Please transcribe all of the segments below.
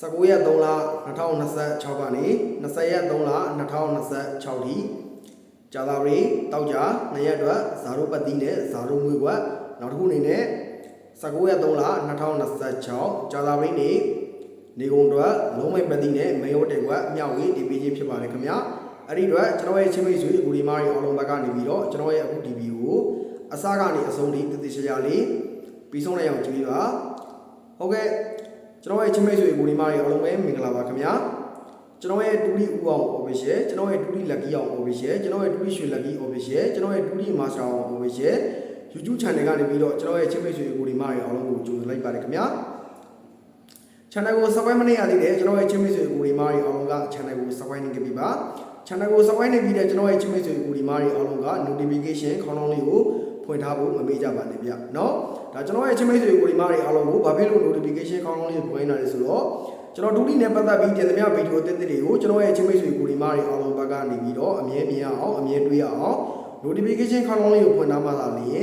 19ရက်3လ2026ကနေ20ရက်3လ2026ထိကြာသပတေးတောက်ကြ2ရက်အတွက်ဇာတို့ပတ်တိနဲ့ဇာတို့ငွေကွက်နောက်တစ်ခုအနေနဲ့19ရက်3လ2026ကြာသပတေးနေ့နေကုန်အတွက်လုံးမိတ်ပတ်တိနဲ့မေယိုတေကွက်အမြောက်ကြီးဒီပေးခြင်းဖြစ်ပါတယ်ခင်ဗျာအဲ့ဒီအတွက်ကျွန်တော်ရဲ့ချင်းမိတ်ဆွေအကူဒီမားတွေအားလုံးဘက်ကနေပြီးတော့ကျွန်တော်ရဲ့အခု DB ကိုအစကနေအဆုံးထိတည်တည်ချာလေးပြီးဆုံးလိုက်အောင်ကြည့်ပါဟုတ်ကဲ့ကျွန်တော်ရဲ့ချင်းမိတ်ဆွေအကူဒီမားတွေအားလုံးပဲမင်္ဂလာပါခင်ဗျာကျွန်တော်ရဲ့တူလီဦးအောင် official ကျွန်တော်ရဲ့တူလီလက်ကီအောင် official ကျွန်တော်ရဲ့တူလီရွှေလက်ကီ official ကျွန်တော်ရဲ့တူလီမာစတာအောင် official YouTube channel ကနေပြီးတော့ကျွန်တော်ရဲ့ချင်းမိတ်ဆွေအကူဒီမားတွေအားလုံးကိုကြိုဆိုလိုက်ပါတယ်ခင်ဗျာ channel ကို subscribe မနေရသေးတဲ့ကျွန်တော်ရဲ့ချင်းမိတ်ဆွေအကူဒီမားတွေအားလုံးက channel ကို subscribe နေကြပြီပါ channel ကို subscribe နေပြီးတဲ့ကျွန်တော်ရဲ့ချင်းမိတ်ဆွေအကူဒီမားတွေအားလုံးက notification ခေါင်းလောင်းလေးကိုဖွင့်ထားဖို့မမေ့ကြပါနဲ့ဗျเนาะဒါကျွန်တော်ရဲ့ချင်းမိတ်ဆွေအကူဒီမားတွေအားလုံးကိုဘာဖြစ်လို့ notification ခေါင်းလောင်းလေးဖွင့်ထားလဲဆိုတော့ကျွန်တော်ဒုတိနဲ့ပတ်သက်ပြီးတင်သမျှဗီဒီယိုတစ်တွေကိုကျွန်တော်ရဲ့ချင်းမိတ်ဆွေအကူဒီမားတွေအားလုံးဘက်ကနေပြီးတော့အမြဲမြင်အောင်အမြဲတွေ့ရအောင် notification ခေါင်းလောင်းလေးကိုဖွင့်ထားမှသာလျှင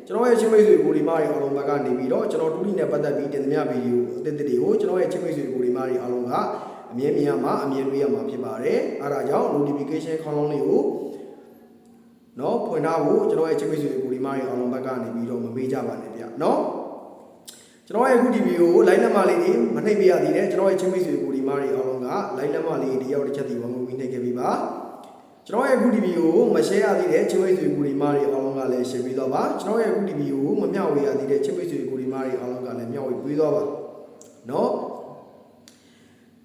်ကျွန်တော်ရဲ့ချင်းမိတ်ဆွေအကူဒီမားတွေအားလုံးဘက်ကနေပြီးတော့ကျွန်တော်ဒုတိနဲ့ပတ်သက်ပြီးတင်သမျှဗီဒီယိုတစ်တွေကိုကျွန်တော်ရဲ့ချင်းမိတ်ဆွေအကူဒီမားတွေအားလုံးကအမြဲမြင်ရမှာအမြဲတွေ့ရမှာဖြစ်ပါတယ်အဲဒါကြောင့် notification ခေါင်းလောင်းလေးကိုเนาะဖွင့်ထားဖို့ကျွန်တော်ရဲ့ချင်းမိတ်ဆွေအကူဒီမားတွေအားလုံးဘက်ကနေပြီးတော့မမေ့ကြပါနဲ့ဗျเนาะကျွန်တော်ရဲ့အခုဒီဗီဒီယိုကို like လက်မလေးတွေမနှိပ်ပြရသေးတဲ့ကျွန်တော်ရဲ့ချင်းမိတ်ဆွေအကူဒီမားတွေအားလုံးက like လက်မလေးတယောက်တစ်ချက်စီဝယ်မှုပြီးနှိပ်ခဲ့ပြီပါကျွန်တော်ရဲ့အခုဒီဗီဒီယိုကိုမ share ရသေးတဲ့ချင်းမိတ်ဆွေအကူဒီမားတွေအားလုံးကလည်း share ပေးတော့ပါကျွန်တော်ရဲ့အခုဒီဗီဒီယိုကိုမမျှဝေရသေးတဲ့ချင်းမိတ်ဆွေအကူဒီမားတွေအားလုံးကလည်းမျှဝေပေးတော့ပါเนาะ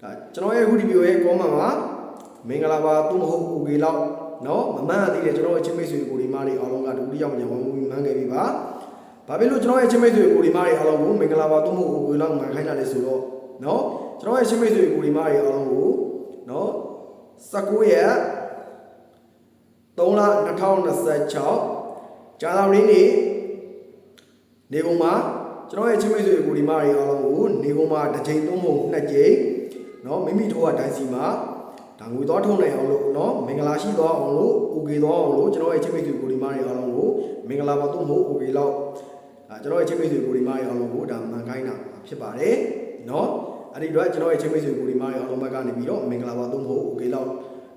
ဒါကျွန်တော်ရဲ့အခုဒီဗီဒီယိုရဲ့ comment မှာမင်္ဂလာပါသူမဟုတ်ဘူးကေလောက်เนาะမမှန်သေးတဲ့ကျွန်တော်ရဲ့ချင်းမိတ်ဆွေအကူဒီမားတွေအားလုံးကဒုတိယမညာဝယ်မှုပြီးမှန်းခဲ့ပြီပါဘာဖြစ်လို့ကျွန်တော်ရဲ့ချင်းမိတ်ဆွေအကူဒီမားတွေအားလုံးကိုမင်္ဂလာပါသူမဟုတ်ဘူးကေလောက်မှန်ခိုင်းတာလဲဆိုတော့เนาะကျွန်တော်ရဲ့ချင်းမိတ်ဆွေအကူဒီမားတွေအားလုံးကိုเนาะ19ရက်3လ2026ကြာသပတေးနေ့နေကုန်မှာကျွန်တော်ရဲ့ချင်းမိတ်ဆွေအကူဒီမားတွေအားလုံးကိုနေကုန်မှာတစ်ချိန်သုံးပုံနှစ်ကြိမ်เนาะမိမိတို့ကဒိုင်စီမှာဒါငွေသွားထုံနိုင်အောင်လို့เนาะမင်္ဂလာရှိသွားအောင်လို့โอเคသွားအောင်လို့ကျွန်တော်ရဲ့ချင်းမိတ်ဆွေအကူဒီမားတွေအားလုံးကိုမင်္ဂလာပါသူ့မို့โอเคလောက်ကျွန်တော်ရဲ့ချင်းမိတ်ဆွေအကူဒီမားတွေအားလုံးကိုဒါမှန်ခိုင်းတာဖြစ်ပါတယ်เนาะအဲ့ဒီတော့ကျွန်တော်ရဲ့ချင်းမိတ်ဆွေအကူဒီမားတွေအားလုံးဘက်ကနေပြီးတော့မင်္ဂလာပါသူ့မို့โอเคလောက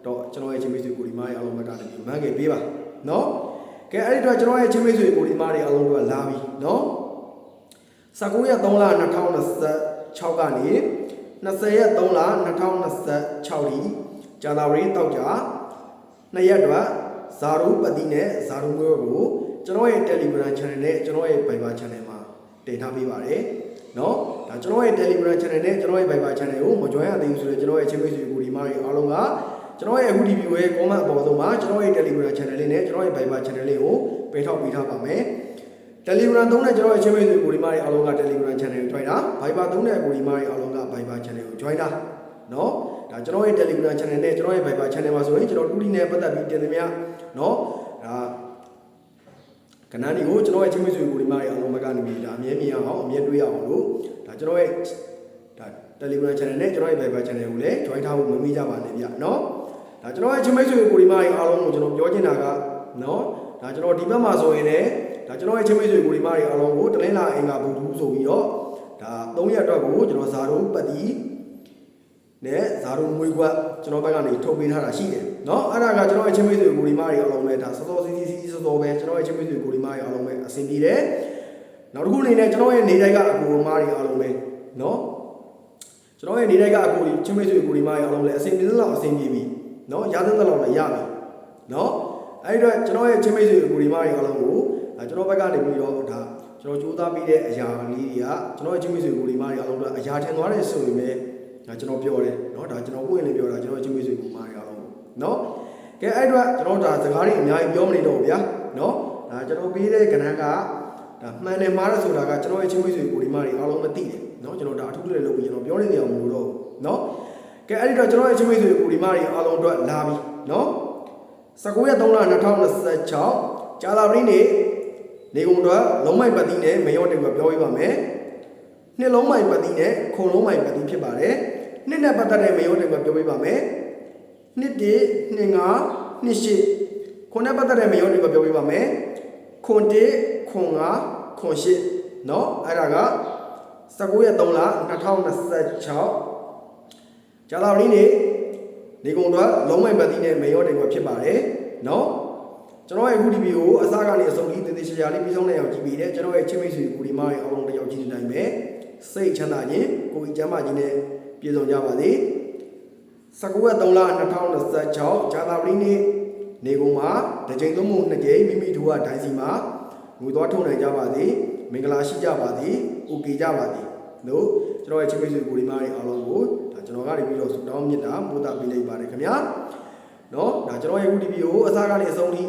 ်တော့ကျွန်တော်ရဲ့ချင်းမိတ်ဆွေအကူဒီမားတွေအားလုံးဘက်ကနေပြီးမှန်ခဲ့ပေးပါเนาะကဲအဲ့ဒီတော့ကျွန်တော်ရဲ့ချင်းမိတ်ဆွေအကူဒီမားတွေအားလုံးကလာပြီเนาะ19ရက်3လ2026ကနေ20ရက်3လ2026ထိကြာသပတေးတောက်ကြ2ရက်အတွက်ဇာတို့ပတ်တိနဲ့ဇာတို့ငွေကိုကျွန်တော်ရဲ့ Telegram channel နဲ့ကျွန်တော်ရဲ့ Viber channel မှာတင်ထားပေးပါတယ်เนาะဒါကျွန်တော်ရဲ့ Telegram channel နဲ့ကျွန်တော်ရဲ့ Viber channel ကိုမ join ရသေးဘူးဆိုတော့ကျွန်တော်ရဲ့ချင်းမိတ်ဆွေအကူဒီမားတွေအားလုံးကကျွန်တော်ရဲ့အခုဒီဗီဒီယိုရဲ့ comment အပေါ်ဆုံးမှာကျွန်တော်ရဲ့ Telegram channel လေးနဲ့ကျွန်တော်ရဲ့ Viber channel လေးကိုပေးထောက်ပေးထားပါမယ်Telegram သုံးတဲ့ကျွန်တော်ရဲ့ချင်းမိတ်ဆွေကိုဒီမားတွေအားလုံးက Telegram channel ကို join တာ Viber သုံးတဲ့ကိုဒီမားတွေအားလုံးက Viber channel ကို join တာเนาะဒါကျွန်တော်ရဲ့ Telegram channel နဲ့ကျွန်တော်ရဲ့ Viber channel မှာဆိုရင်ကျွန်တော်တူတီနဲ့ပတ်သက်ပြီးတင်သမျှเนาะဒါကဏ္ဍတွေကိုကျွန်တော်ရဲ့ချင်းမိတ်ဆွေကိုဒီမားတွေအားလုံးဘက်ကနေပြီးဒါအမြဲမြင်အောင်အမြဲတွေ့ရအောင်လို့ဒါကျွန်တော်ရဲ့ဒါ Telegram channel နဲ့ကျွန်တော်ရဲ့ Viber channel ကိုလည်း join ထားဖို့မမေ့ကြပါနဲ့ဗျเนาะဒါကျွန်တော်ရဲ့ချင်းမိတ်ဆွေကိုဒီမားတွေအားလုံးကိုကျွန်တော်ပြောချင်တာကเนาะဒါကျွန်တော်ဒီဘက်မှာဆိုရင်လည်းဒါကျွန်တော်ရဲ့ချင်းမိတ်ဆွေကိုဒီမားတွေအားလုံးကိုတလင်းလာအင်္ဂါဘူတူဆိုပြီးတော့ဒါ3ရက်အတွက်ကိုကျွန်တော်ဇာတို့ပတ်တီနဲ့ဇာတို့ငွေကွက်ကျွန်တော်ဘက်ကနေထုတ်ပေးထားတာရှိတယ်เนาะအဲ့ဒါကကျွန်တော်ရဲ့ချင်းမိတ်ဆွေကိုဒီမားတွေအားလုံးပဲဒါစောစောစီးစောစောပဲကျွန်တော်ရဲ့ချင်းမိတ်ဆွေကိုဒီမားတွေအားလုံးပဲအဆင်ပြေတယ်နောက်တစ်ခုအနေနဲ့ကျွန်တော်ရဲ့နေတိုင်းကအကူမားတွေအားလုံးပဲเนาะကျွန်တော်ရဲ့နေတိုင်းကအကူချင်းမိတ်ဆွေကိုဒီမားတွေအားလုံးလည်းအဆင်ပြေသလောက်အဆင်ပြေပြီเนาะရသလောက်လည်းရပြီเนาะအဲ့တော့ကျွန်တော်ရဲ့ချင်းမိတ်ဆွေအကူဒီမားတွေအားလုံးကိုကျွန်တော်ဘက်ကနေပြီးတော့ဒါကျွန်တော်ကြိုးစားပြီးတဲ့အရာလေးတွေကကျွန်တော်ရဲ့ချင်းမိတ်ဆွေအကူဒီမားတွေအားလုံးကအရာထင်သွားတယ်ဆိုရင်ပဲဒါကျွန်တော်ပြောတယ်เนาะဒါကျွန်တော်ကိုယ်ရင်လည်းပြောတာကျွန်တော်ချင်းမိတ်ဆွေအကူမားတွေအားလုံးเนาะကဲအဲ့တော့ကျွန်တော်ဒါစကားတွေအများကြီးပြောမနေတော့ဘူးဗျာเนาะဒါကျွန်တော်ပေးတဲ့ကဏ္ဍကဒါမှန်တယ်မှားတယ်ဆိုတာကကျွန်တော်ရဲ့ချင်းမိတ်ဆွေအကူဒီမားတွေအားလုံးမသိတယ်เนาะကျွန်တော်ဒါအထူးတွေလုပ်ပြီးကျွန်တော်ပြောနေကြအောင်မလို့တော့เนาะကဲအဲ့တော့ကျွန်တော်ရဲ့ချင်းမိတ်ဆွေအကူဒီမားတွေအားလုံးအတွက်လာပြီเนาะ19ရက်3လ2026ကြာသပတေးနေ့နေကုန်တော့လုံးမိုက်ပတ်တိနဲ့မေယောတေကိုပြောပြပါမယ်နှစ်လုံးမိုက်ပတ်တိနဲ့ခုံလုံးမိုက်ပတ်တိဖြစ်ပါတယ်နှစ်နဲ့ပတ်သက်တဲ့မေယောတေကိုပြောပြပါမယ်နှစ်1နှစ်5နှစ်8ခုနဲ့ပတ်သက်တဲ့မေယောတေကိုပြောပြပါမယ်ခု1ခု5ခု8เนาะအဲ့ဒါက19ရက်3လ2026 ကြာသာပတိနေ့နေကုန်တော့လုံးဝပတ်တိနဲ့မေရောတိမ်မှာဖြစ်ပါတယ်နော်ကျွန်တော်ရဲ့အခုဒီဗီဒီယိုကိုအစကနေအဆုံးထိတည်တည်ရှာရှာလေးပြီးဆုံးနိုင်အောင်ကြည့်ပြီးတယ်ကျွန်တော်ရဲ့ချင်းမိတ်ဆွေကိုဒီမားရဲ့အားလုံးတစ်ယောက်ကြည့်နေနိုင်မယ်စိတ်ချမ်းသာခြင်းကိုယ်ကြီးကျမ်းမာခြင်းနဲ့ပြည့်စုံကြပါစေ19ရက်3လ2026ကြာသာပတိနေ့နေကုန်မှာတစ်ချိန်သုံးမှုနှစ်ကြိမ်မိမိတို့ကဒိုင်းစီမှာငွေသွားထုတ်နိုင်ကြပါစေမင်္ဂလာရှိကြပါစေโอเคကြပါစေလို့ကျွန်တော်ရဲ့ချင်းမိတ်ဆွေကိုဒီမားရဲ့အားလုံးကိုဒါကျွန်တော်ကနေပြီးတော့ဆုတောင်းမြတ်တာပို့တာပေးလိုက်ပါတယ်ခင်ဗျာနော်ဒါကျွန်တော်ရဲ့အခုဒီဗီဒီယိုကိုအစကနေအဆုံးထိ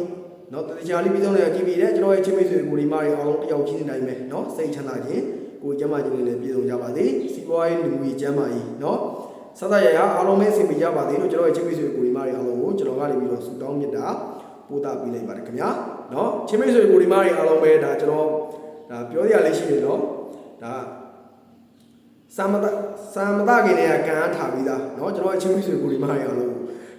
နော်တခြားလေးပြီးဆုံးလည်းကြည့်ပြီးတယ်ကျွန်တော်ရဲ့ချင်းမိတ်ဆွေကိုဒီမားရဲ့အားလုံးတစ်ယောက်ချင်းနေနိုင်မယ်နော်စိတ်ချမ်းသာခြင်းကိုယ်ကျမ်းမာခြင်းနဲ့လည်းပြည့်စုံကြပါစေစီးပွားရေးလူမှုရေးကျမ်းမာရေးနော်စသရရအားလုံးပဲအဆင်ပြေကြပါစေလို့ကျွန်တော်ရဲ့ချင်းမိတ်ဆွေကိုဒီမားရဲ့အားလုံးကိုကျွန်တော်ကနေပြီးတော့ဆုတောင်းမြတ်တာပို့တာပေးလိုက်ပါတယ်ခင်ဗျာနော်ချင်းမိတ်ဆွေကိုဒီမားရဲ့အားလုံးပဲဒါကျွန်တော်ဒါပြောရလေးရှိတယ်နော်ဒါစာမတခင်တွေကကံအားထားပြီးသားเนาะကျွန်တော်အချင်းမိတ်ဆွေကိုဒီမားရအောင်လို့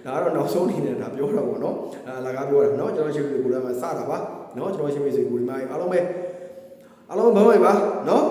ဒါကတော့နောက်ဆုံးအနေနဲ့ဒါပြောတာပေါ့เนาะအလကားပြောတာเนาะကျွန်တော်အချင်းမိတ်ဆွေကိုဒီမှာစတာပါเนาะကျွန်တော်အချင်းမိတ်ဆွေကိုဒီမားရအားလုံးပဲဘမ်းပါเนาะ